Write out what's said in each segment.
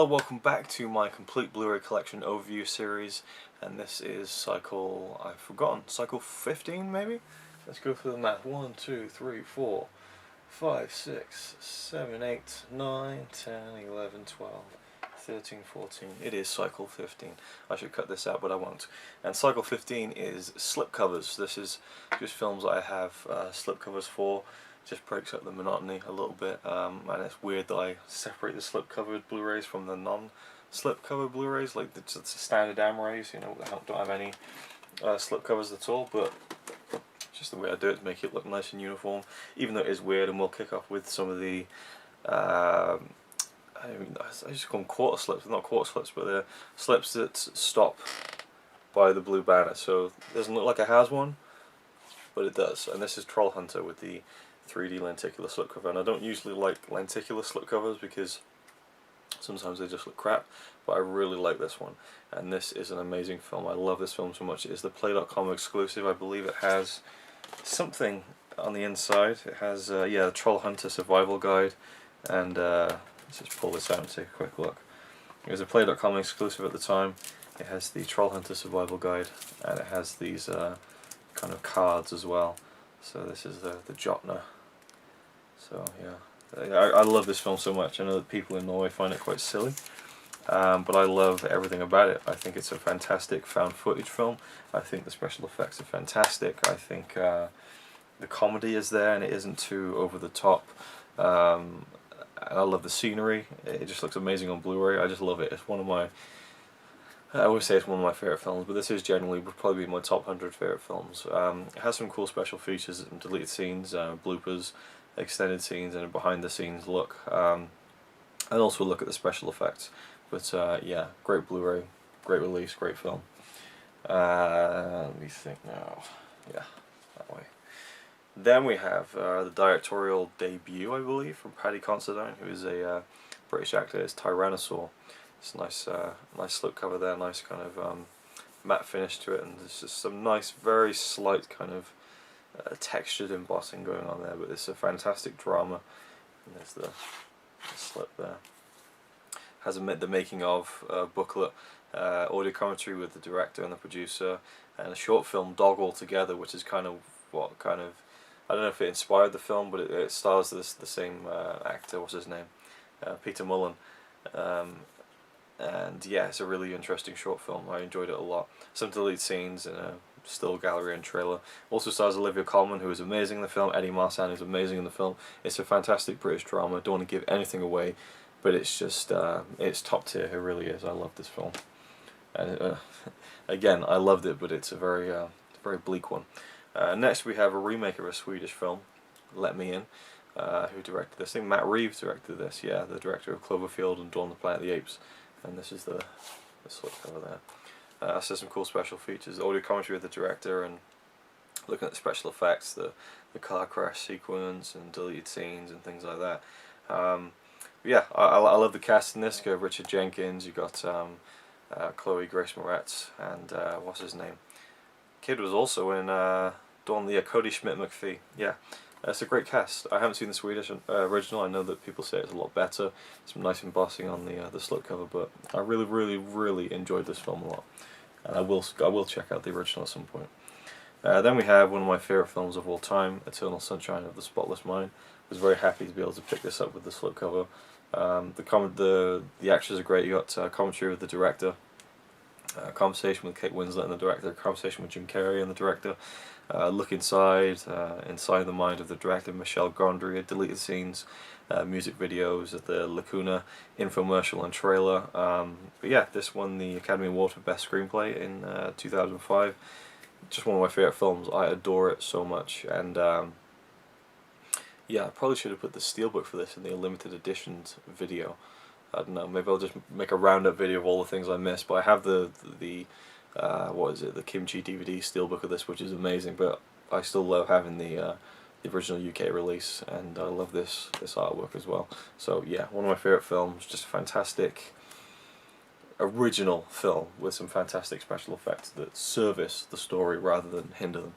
Hello, welcome back to my complete Blu-ray collection overview series, and this is cycle, I've forgotten, cycle 15 maybe? Let's go through the math. 1, 2, 3, 4, 5, 6, 7, 8, 9, 10, 11, 12, 13, 14. It is cycle 15. I should cut this out, but I won't. And cycle 15 is slipcovers. This is just films I have slipcovers for. Just breaks up the monotony a little bit, and it's weird that I separate the slipcovered Blu-rays from the non-slipcover Blu-rays, like the standard AM-rays, you know, don't have any slipcovers at all, but just the way I do it to make it look nice and uniform, even though it is weird. And we'll kick off with some of the, I just call them quarter slips, not quarter slips, but they're slips that stop by the blue banner, so it doesn't look like it has one, but it does. And this is Troll Hunter with the 3D lenticular slipcover, and I don't usually like lenticular slipcovers because sometimes they just look crap, but I really like this one, and this is an amazing film. I love this film so much. It is the Play.com exclusive. I believe it has something on the inside. It has yeah, the Troll Hunter survival guide, and let's just pull this out and take a quick look. It was a Play.com exclusive at the time. It has the Troll Hunter survival guide, and it has these kind of cards as well. So this is the Jotner. So yeah, I love this film so much. I know that people in Norway find it quite silly, but I love everything about it. I think it's a fantastic found footage film. I think the special effects are fantastic. I think the comedy is there and it isn't too over the top. And I love the scenery. It just looks amazing on Blu-ray. I just love it. It's one of my, I always say it's one of my favourite films, but this is generally would probably be my top 100 favourite films. It has some cool special features and deleted scenes, bloopers, extended scenes, and a behind the scenes look. And also look at the special effects. But yeah, great Blu-ray, great release, great film. Let me think now. Yeah, that way. Then we have the directorial debut, I believe, from Paddy Considine, who is a British actor. It's Tyrannosaur. It's a nice, nice slipcover there, nice kind of matte finish to it, and there's just some nice, very slight kind of textured embossing going on there. But it's a fantastic drama. And there's the slip there. Has the making of booklet, audio commentary with the director and the producer, and a short film Dog Altogether, which is kind of what kind of, I don't know if it inspired the film, but it stars the same actor. What's his name? Peter Mullen. And yeah, it's a really interesting short film. I enjoyed it a lot. Some deleted scenes and a still gallery and trailer. Also stars Olivia Colman, who is amazing in the film. Eddie Marsan, who's amazing in the film. It's a fantastic British drama. Don't want to give anything away, but it's just it's top tier. It really is. I love this film. And again, I loved it, but it's a very bleak one. Next, we have a remake of a Swedish film, Let Me In. Who directed this? I think Matt Reeves directed this. Yeah, the director of Cloverfield and Dawn of the Planet of the Apes. And this is the slipcover there. So some cool special features, audio commentary with the director, and looking at the special effects, the car crash sequence and deleted scenes and things like that. Yeah, I love the cast in this. You got Richard Jenkins, you got Chloe Grace Moretz, and what's his name? Kid was also in Dawn, Cody Schmidt McPhee. Yeah. It's a great cast. I haven't seen the Swedish original. I know that people say it's a lot better. Some nice embossing on the slipcover, but I really enjoyed this film a lot, and I will check out the original at some point. Then we have one of my favourite films of all time, Eternal Sunshine of the Spotless Mind. I was very happy to be able to pick this up with the slipcover. The actors are great. You got commentary with the director, conversation with Kate Winslet and the director, conversation with Jim Carrey and the director. Look inside the mind of the director, Michel Gondry, deleted scenes, music videos of the Lacuna infomercial and trailer. But yeah, this won the Academy Award for Best Screenplay in 2005. Just one of my favourite films. I adore it so much, and yeah, I probably should have put the steelbook for this in the limited editions video. I don't know, maybe I'll just make a roundup video of all the things I missed, but I have the what is it, the Kimchi DVD steelbook of this, which is amazing, but I still love having the original UK release, and I love this artwork as well. So yeah, one of my favourite films, just a fantastic original film with some fantastic special effects that service the story rather than hinder them.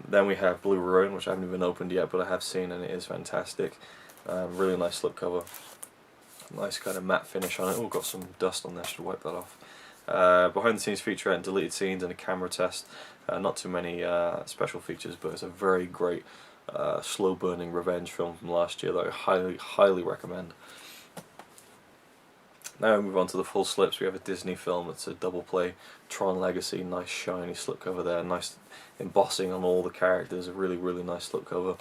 Then we have Blue Ruin, which I haven't even opened yet, but I have seen, and it is fantastic. Really nice slipcover. Nice kind of matte finish on it. Oh, got some dust on there, should wipe that off. Behind the scenes featurette and deleted scenes and a camera test. Not too many special features, but it's a very great slow burning revenge film from last year that I highly recommend. Now we move on to the full slips. We have a Disney film. It's a double play, Tron Legacy. Nice shiny slipcover there. Nice embossing on all the characters. A really nice slipcover.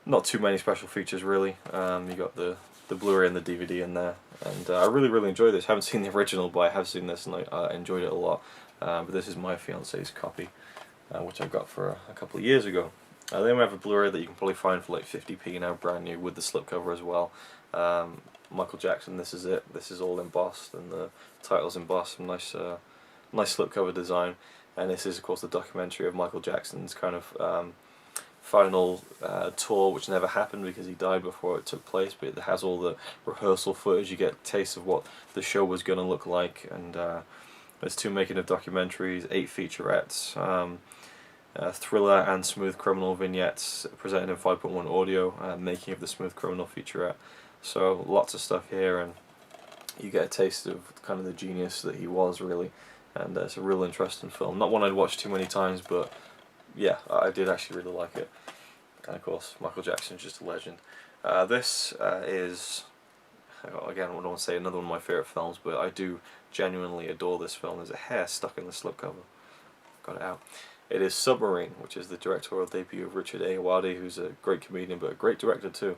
Not too many special features really. You got the Blu-ray and the DVD in there, and I really enjoyed this. Haven't seen the original, but I have seen this and I enjoyed it a lot. But this is my fiance's copy, which I got for a couple of years ago. Then we have a Blu-ray that you can probably find for like 50p now, brand new, with the slipcover as well. Michael Jackson, this is it. This is all embossed, and the title's embossed. Nice slipcover design. And this is, of course, the documentary of Michael Jackson's kind of final tour, which never happened because he died before it took place. But it has all the rehearsal footage. You get a taste of what the show was going to look like. And there's 2 making of documentaries, 8 featurettes. Thriller and Smooth Criminal vignettes presented in 5.1 audio, making of the Smooth Criminal featurette. So lots of stuff here, and you get a taste of kind of the genius that he was really, and it's a real interesting film. Not one I'd watched too many times, but yeah, I did actually really like it. And of course, Michael Jackson's just a legend. This is, again, I don't want to say another one of my favourite films, but I do genuinely adore this film. There's a hair stuck in the slipcover. Got it out. It is Submarine, which is the directorial debut of Richard Ayoade, who's a great comedian but a great director too.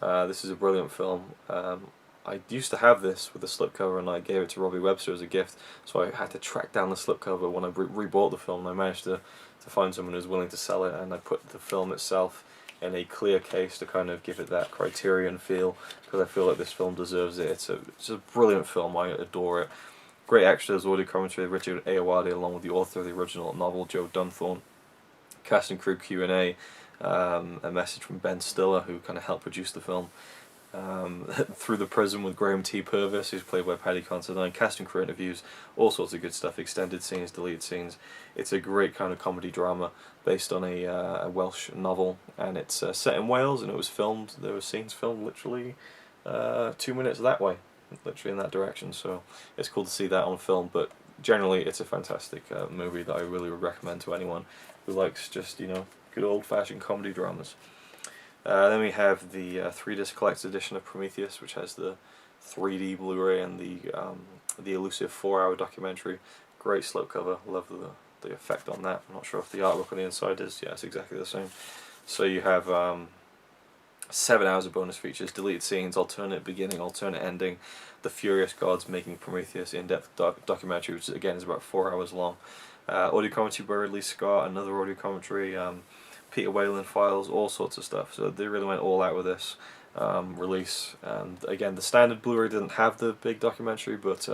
This is a brilliant film. I used to have this with the slipcover, and I gave it to Robbie Webster as a gift, so I had to track down the slipcover when I rebought the film. And I managed to find someone who was willing to sell it, and I put the film itself in a clear case to kind of give it that Criterion feel, because I feel like this film deserves it. It's a brilliant film. I adore it. Great extras, audio commentary with Richard Ayoade along with the author of the original novel, Joe Dunthorne. Cast and crew Q&A. A message from Ben Stiller, who kind of helped produce the film. Through the Prism with Graham T. Purvis, who's played by Paddy Considine. Cast and crew interviews, all sorts of good stuff, extended scenes, deleted scenes. It's a great kind of comedy drama based on a Welsh novel, and it's set in Wales, and it was filmed, there were scenes filmed literally 2 minutes that way, literally in that direction, so it's cool to see that on film. But generally it's a fantastic movie that I really would recommend to anyone who likes just, you know, good old-fashioned comedy dramas. Then we have the 3-disc collector's edition of Prometheus, which has the 3D Blu-ray and the elusive 4-hour documentary. Great slipcover. Love the effect on that. I'm not sure if the artwork on the inside is. Yeah, it's exactly the same. So you have 7 hours of bonus features, deleted scenes, alternate beginning, alternate ending, the Furious Gods making Prometheus in-depth documentary, which again is about 4 hours long. Audio commentary by Ridley Scott, another audio commentary. Peter Whalen files, all sorts of stuff. So they really went all out with this release. And again, the standard Blu-ray didn't have the big documentary, but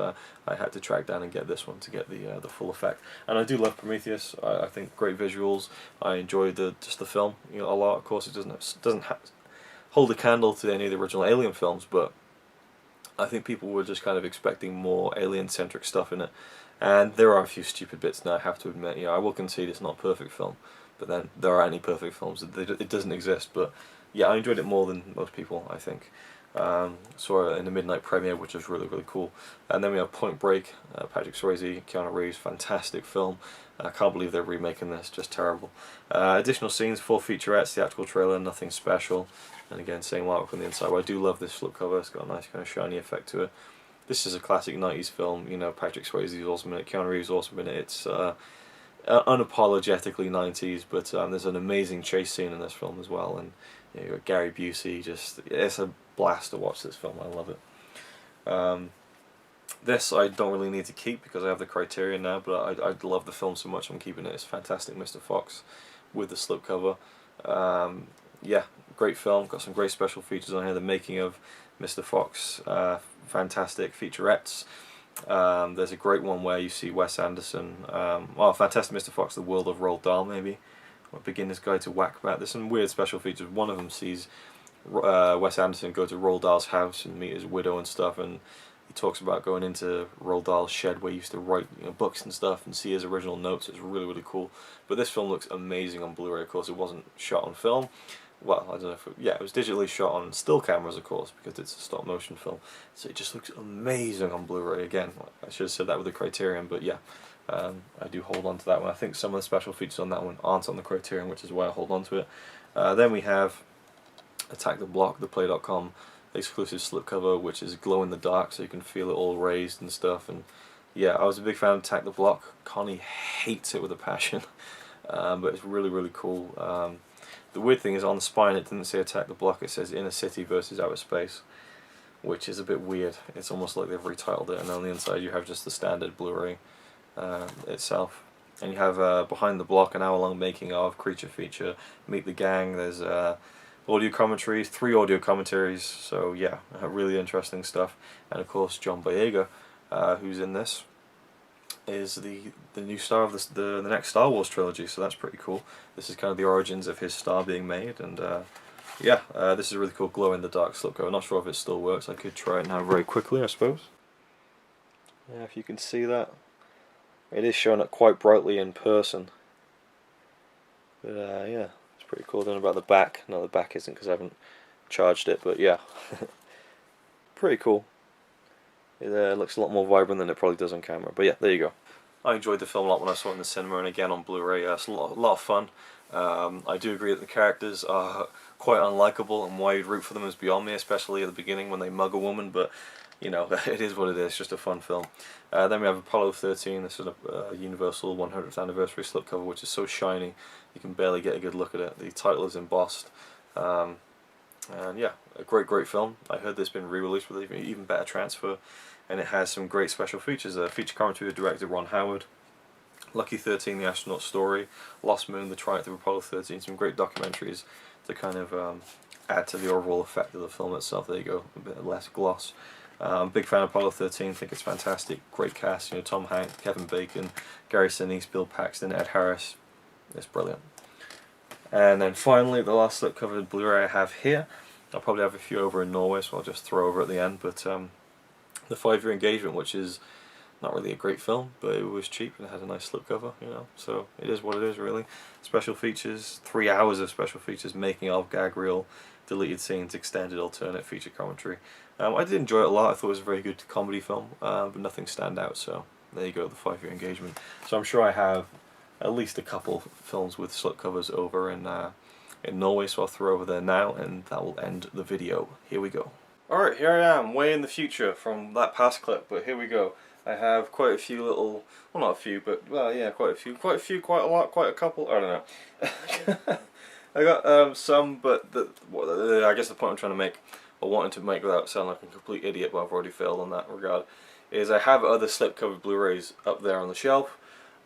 I had to track down and get this one to get the full effect. And I do love Prometheus. I think great visuals. I enjoyed just the film, you know, a lot. Of course, it doesn't hold a candle to any of the original Alien films, but I think people were just kind of expecting more alien-centric stuff in it. And there are a few stupid bits now, I have to admit. You know, I will concede it's not a perfect film. But then there are any perfect films. It doesn't exist. But yeah, I enjoyed it more than most people, I think. Saw it in the midnight premiere, which was really cool. And then we have Point Break, Patrick Swayze, Keanu Reeves, fantastic film. I can't believe they're remaking this, just terrible. Additional scenes, 4 featurettes, theatrical trailer, nothing special. And again, same artwork on the inside. But I do love this slipcover. It's got a nice kind of shiny effect to it. This is a classic 90s film. You know, Patrick Swayze is awesome in it. Keanu Reeves is awesome in it. It's unapologetically 90s, but there's an amazing chase scene in this film as well, and you know, you've got Gary Busey. It's a blast to watch this film. I love it. This I don't really need to keep because I have the Criterion now, but I love the film so much I'm keeping it. It's fantastic, Mr. Fox, with the slipcover. Yeah, great film. Got some great special features on here. The making of Mr. Fox, fantastic featurettes. There's a great one where you see Wes Anderson, Fantastic Mr. Fox, The World of Roald Dahl, maybe, or Beginner's Guide to Whack-A-Bat. There's some weird special features. One of them sees Wes Anderson go to Roald Dahl's house and meet his widow and stuff, and he talks about going into Roald Dahl's shed where he used to write, you know, books and stuff, and see his original notes. It's really cool. But this film looks amazing on Blu-ray. Of course, it wasn't shot on film, well, I don't know if yeah, it was digitally shot on still cameras, of course, because it's a stop motion film. So it just looks amazing on Blu-ray. Again, I should have said that with the Criterion, but yeah, I do hold on to that one. I think some of the special features on that one aren't on the Criterion, which is why I hold on to it. Then we have Attack the Block, the Play.com exclusive slipcover, which is glow in the dark, so you can feel it all raised and stuff. And yeah, I was a big fan of Attack the Block. Connie hates it with a passion, but it's really, really cool. The weird thing is on the spine it didn't say Attack the Block, it says Inner City versus Outer Space, which is a bit weird. It's almost like they've retitled it, and on the inside you have just the standard Blu-ray itself. And you have Behind the Block, an hour-long making of, creature feature, Meet the Gang. There's audio commentaries, 3 audio commentaries, so yeah, really interesting stuff. And of course John Boyega, who's in this, is the new star of the next Star Wars trilogy, so that's pretty cool. This is kind of the origins of his star being made, and yeah, this is a really cool glow-in-the-dark slipcover. I'm not sure if it still works. I could try it now very quickly, I suppose. Yeah, if you can see that. It is showing up quite brightly in person. But yeah, it's pretty cool. Then about the back. No, the back isn't because I haven't charged it, but yeah. Pretty cool. It looks a lot more vibrant than it probably does on camera. But yeah, there you go. I enjoyed the film a lot when I saw it in the cinema, and again on Blu-ray. It's a lot of fun. I do agree that the characters are quite unlikable, and why you'd root for them is beyond me, especially at the beginning when they mug a woman, but you know, it is what it is, it's just a fun film. Then we have Apollo 13, this is a Universal 100th anniversary slipcover, which is so shiny you can barely get a good look at it. The title is embossed. And yeah, a great film. I heard this been re-released with an even better transfer, and it has some great special features. A feature commentary with director Ron Howard, Lucky 13, the astronaut story, Lost Moon, the triumph of Apollo 13, some great documentaries to kind of add to the overall effect of the film itself. There you go, a bit less gloss. Big fan of Apollo 13, think it's fantastic, great cast, you know, Tom Hanks, Kevin Bacon, Gary Sinise, Bill Paxton, Ed Harris. It's brilliant. And then finally, the last slipcover Blu-ray I have here. I'll probably have a few over in Norway, so I'll just throw over at the end. But the 5-Year Engagement, which is not really a great film, but it was cheap and it had a nice slipcover, you know. So it is what it is, really. Special features, 3 hours of special features, making of, gag reel, deleted scenes, extended alternate feature commentary. I did enjoy it a lot. I thought it was a very good comedy film, but nothing stand out. So there you go, the 5-Year Engagement. So I'm sure I have at least a couple films with slipcovers over in Norway, so I'll throw over there now, and that will end the video. Here we go. Alright, here I am, way in the future from that past clip, but here we go. I have quite a few little, well not a few, but well yeah, quite a lot, quite a couple, I don't know. I got some, but I guess the point I'm trying to make, or wanting to make without sounding like a complete idiot, but I've already failed on that regard, is I have other slipcover Blu-rays up there on the shelf,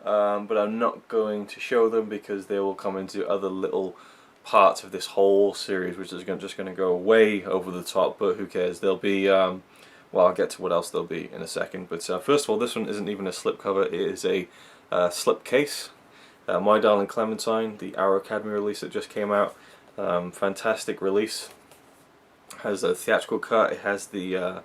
but I'm not going to show them because they will come into other little parts of this whole series, which is just going to go way over the top, but who cares. They'll be, well, I'll get to what else they'll be in a second, but first of all, this one isn't even a slipcover, it is a slipcase. My Darling Clementine, the Arrow Academy release that just came out, fantastic release. Has a theatrical cut, it has the,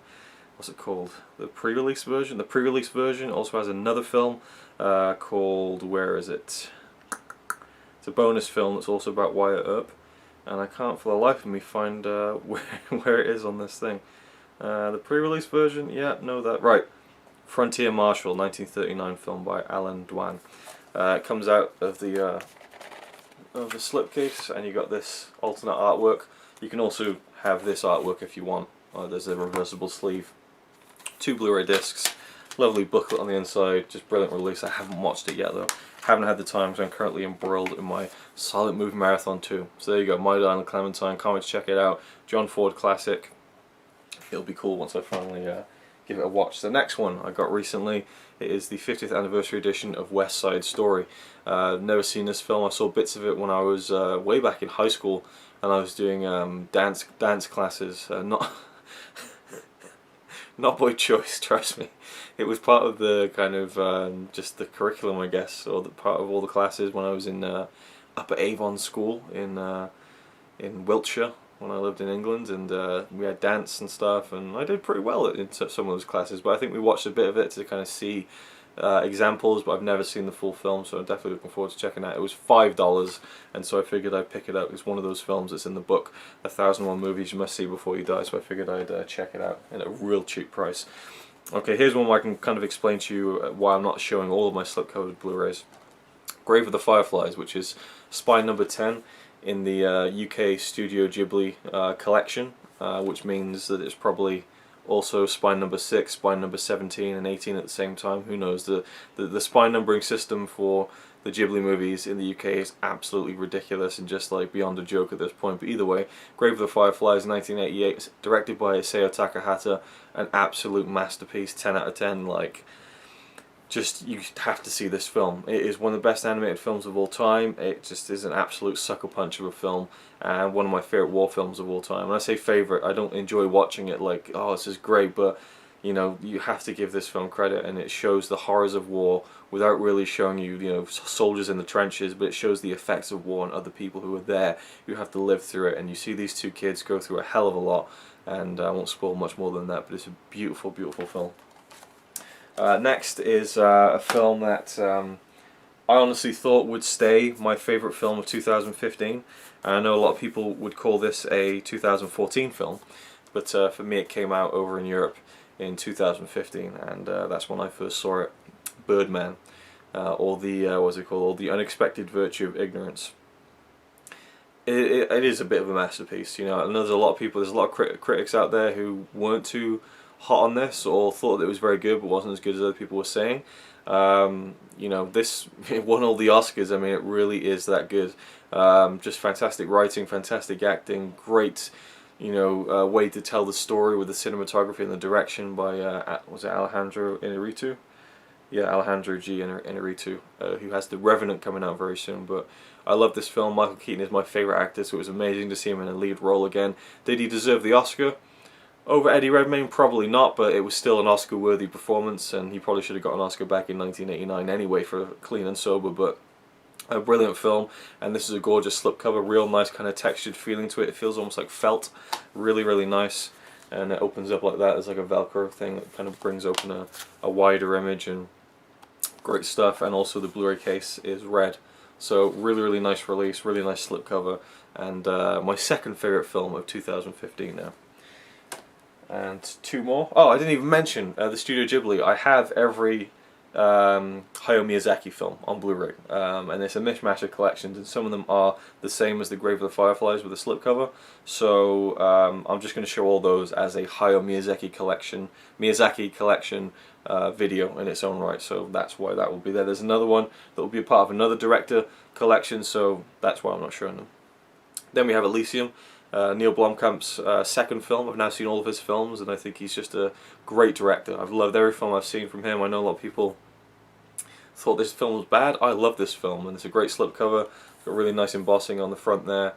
what's it called, the pre-release version. The pre-release version also has another film called, where is it? It's a bonus film that's also about Wyatt Earp, and I can't for the life of me find where it is on this thing. The pre-release version, yeah, know that, right. Frontier Marshal, 1939 film by Alan Dwan. It comes out of the slipcase, and you got this alternate artwork. You can also have this artwork if you want. There's a reversible sleeve, 2 Blu-ray discs, lovely booklet on the inside, just brilliant release. I haven't watched it yet though. Haven't had the time because I'm currently embroiled in my silent movie marathon too. So there you go, My Darling Clementine. Can't wait to check it out. John Ford classic. It'll be cool once I finally give it a watch. The next one I got recently, it is the 50th anniversary edition of West Side Story. Never seen this film. I saw bits of it when I was way back in high school, and I was doing dance classes. Not by choice, trust me. It was part of the kind of just the curriculum, I guess, or the part of all the classes when I was in Upper Avon School in Wiltshire when I lived in England, and we had dance and stuff, and I did pretty well in some of those classes. But I think we watched a bit of it to kind of see examples, but I've never seen the full film, so I'm definitely looking forward to checking it out. It was $5, and so I figured I'd pick it up. It's one of those films that's in the book, 1001 Movies You Must See Before You Die, so I figured I'd check it out at a real cheap price. Okay, here's one where I can kind of explain to you why I'm not showing all of my slipcover Blu-rays. Grave of the Fireflies, which is spine number 10 in the UK Studio Ghibli collection, which means that it's probably also spine number 6, spine number 17 and 18 at the same time. Who knows? The spine numbering system for the Ghibli movies in the UK is absolutely ridiculous and just like beyond a joke at this point. But either way, Grave of the Fireflies, 1988, directed by Isao Takahata, an absolute masterpiece, 10 out of 10. Like, just, you have to see this film. It is one of the best animated films of all time. It just is an absolute sucker punch of a film, and one of my favourite war films of all time. When I say favourite, I don't enjoy watching it like, oh, this is great, but you know, you have to give this film credit, and it shows the horrors of war without really showing you, you know, soldiers in the trenches, but it shows the effects of war on other people who are there, who have to live through it. And you see these two kids go through a hell of a lot, and I won't spoil much more than that, but it's a beautiful, beautiful film. Next is a film that I honestly thought would stay my favourite film of 2015. And I know a lot of people would call this a 2014 film, but for me it came out over in Europe in 2015, and that's when I first saw it. Birdman, or the what's it called? Or The Unexpected Virtue of Ignorance. It is a bit of a masterpiece, you know. And there's a lot of people, there's a lot of critics out there who weren't too hot on this, or thought that it was very good but wasn't as good as other people were saying. You know, this, it won all the Oscars. I mean, it really is that good. Just fantastic writing, fantastic acting, great, you know, way to tell the story with the cinematography and the direction by was it Alejandro Inarritu? Yeah, Alejandro G. Inarritu, who has The Revenant coming out very soon. But I love this film. Michael Keaton is my favourite actor, so it was amazing to see him in a lead role again. Did he deserve the Oscar over Eddie Redmayne? Probably not, but it was still an Oscar-worthy performance, and he probably should have got an Oscar back in 1989 anyway for Clean and Sober. But a brilliant film, and this is a gorgeous slipcover, real nice kind of textured feeling to it. It feels almost like felt, really, really nice. And it opens up like that. There's like a Velcro thing that kind of brings open a wider image, and great stuff. And also the Blu-ray case is red, so really, really nice release, really nice slipcover, and my second favourite film of 2015 now. And two more. Oh, I didn't even mention the Studio Ghibli. I have every Hayao Miyazaki film on Blu-ray, and it's a mishmash of collections, and some of them are the same as the Grave of the Fireflies with a slipcover. So I'm just going to show all those as a Hayao Miyazaki collection video in its own right. So that's why that will be there. There's another one that will be a part of another director collection, so that's why I'm not showing them. Then we have Elysium. Neil Blomkamp's second film. I've now seen all of his films, and I think he's just a great director. I've loved every film I've seen from him. I know a lot of people thought this film was bad. I love this film, and it's a great slipcover. It's got really nice embossing on the front there.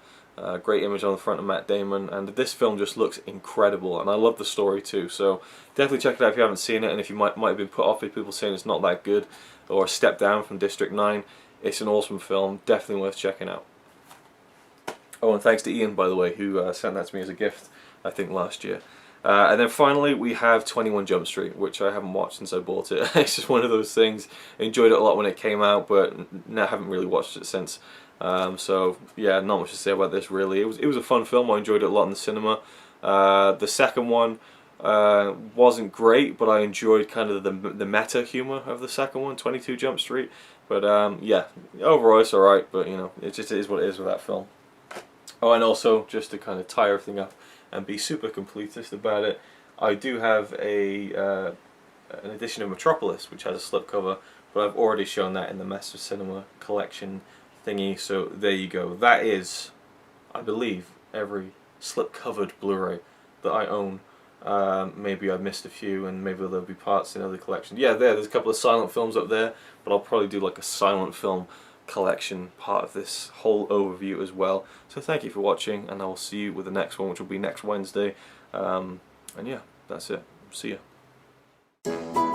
Great image on the front of Matt Damon, and this film just looks incredible, and I love the story too. So definitely check it out if you haven't seen it, and if you might have been put off with people saying it's not that good, or a step down from District 9, it's an awesome film, definitely worth checking out. Oh, and thanks to Ian, by the way, who sent that to me as a gift, I think, last year. And then finally, we have 21 Jump Street, which I haven't watched since I bought it. It's just one of those things. I enjoyed it a lot when it came out, but I haven't really watched it since. So, yeah, not much to say about this, really. It was a fun film. I enjoyed it a lot in the cinema. The second one wasn't great, but I enjoyed kind of the meta humor of the second one, 22 Jump Street. But, yeah, overall it's alright, but, you know, it just is what it is with that film. Oh, and also, just to kind of tie everything up and be super completist about it, I do have an edition of Metropolis, which has a slipcover, but I've already shown that in the Master Cinema collection thingy, so there you go. That is, I believe, every slip-covered Blu-ray that I own. Maybe I've missed a few, and maybe there'll be parts in other collections. Yeah, there's a couple of silent films up there, but I'll probably do like a silent film collection part of this whole overview as well. So thank you for watching, and I will see you with the next one, which will be next Wednesday. And yeah, that's it. See ya.